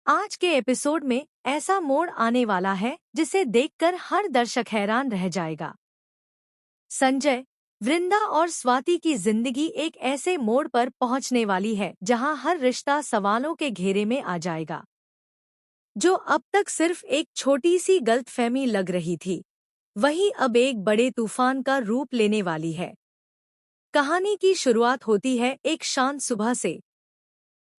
आज के एपिसोड में ऐसा मोड़ आने वाला है जिसे देखकर हर दर्शक हैरान रह जाएगा। संजय, वृंदा और स्वाति की जिंदगी एक ऐसे मोड़ पर पहुंचने वाली है जहां हर रिश्ता सवालों के घेरे में आ जाएगा। जो अब तक सिर्फ एक छोटी सी गलतफहमी लग रही थी, वही अब एक बड़े तूफान का रूप लेने वाली है। कहानी की शुरुआत होती है एक शांत सुबह से।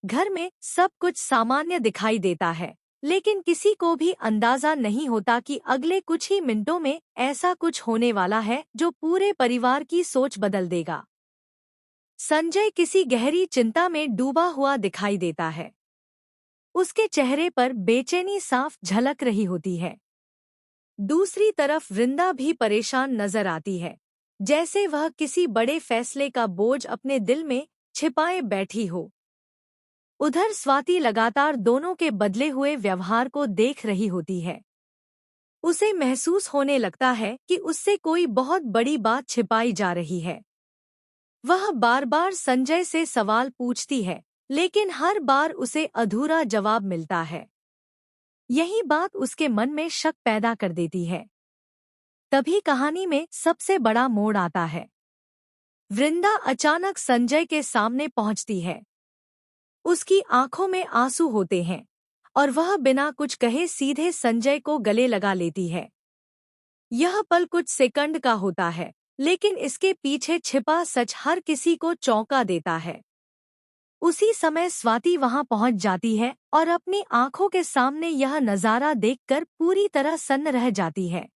घर में सब कुछ सामान्य दिखाई देता है, लेकिन किसी को भी अंदाजा नहीं होता कि अगले कुछ ही मिनटों में ऐसा कुछ होने वाला है जो पूरे परिवार की सोच बदल देगा। संजय किसी गहरी चिंता में डूबा हुआ दिखाई देता है। उसके चेहरे पर बेचैनी साफ झलक रही होती है। दूसरी तरफ वृंदा भी परेशान नजर आती है, जैसे वह किसी बड़े फैसले का बोझ अपने दिल में छिपाए बैठी हो। उधर स्वाति लगातार दोनों के बदले हुए व्यवहार को देख रही होती है। उसे महसूस होने लगता है कि उससे कोई बहुत बड़ी बात छिपाई जा रही है। वह बार बार संजय से सवाल पूछती है, लेकिन हर बार उसे अधूरा जवाब मिलता है। यही बात उसके मन में शक पैदा कर देती है। तभी कहानी में सबसे बड़ा मोड़ आता है। वृंदा अचानक संजय के सामने पहुंचती है। उसकी आंखों में आंसू होते हैं और वह बिना कुछ कहे सीधे संजय को गले लगा लेती है। यह पल कुछ सेकंड का होता है, लेकिन इसके पीछे छिपा सच हर किसी को चौंका देता है। उसी समय स्वाति वहां पहुंच जाती है और अपनी आंखों के सामने यह नजारा देखकर पूरी तरह सन्न रह जाती है।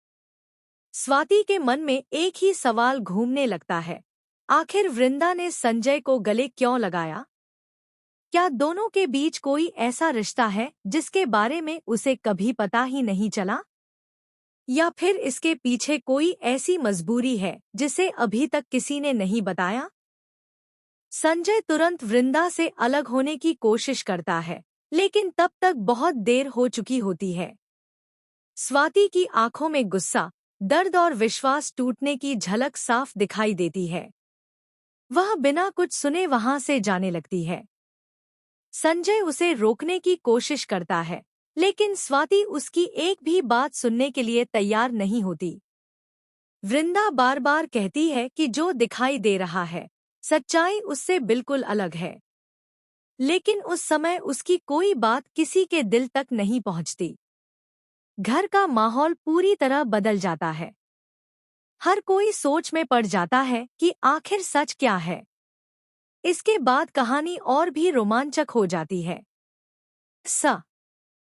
स्वाति के मन में एक ही सवाल घूमने लगता है, आखिर वृंदा ने संजय को गले क्यों लगाया? क्या दोनों के बीच कोई ऐसा रिश्ता है जिसके बारे में उसे कभी पता ही नहीं चला? या फिर इसके पीछे कोई ऐसी मजबूरी है जिसे अभी तक किसी ने नहीं बताया? संजय तुरंत वृंदा से अलग होने की कोशिश करता है, लेकिन तब तक बहुत देर हो चुकी होती है। स्वाति की आंखों में गुस्सा, दर्द और विश्वास टूटने की झलक साफ दिखाई देती है। वह बिना कुछ सुने वहां से जाने लगती है। संजय उसे रोकने की कोशिश करता है, लेकिन स्वाति उसकी एक भी बात सुनने के लिए तैयार नहीं होती। वृंदा बार बार कहती है कि जो दिखाई दे रहा है, सच्चाई उससे बिल्कुल अलग है। लेकिन उस समय उसकी कोई बात किसी के दिल तक नहीं पहुंचती। घर का माहौल पूरी तरह बदल जाता है। हर कोई सोच में पड़ जाता है कि आखिर सच क्या है। इसके बाद कहानी और भी रोमांचक हो जाती है।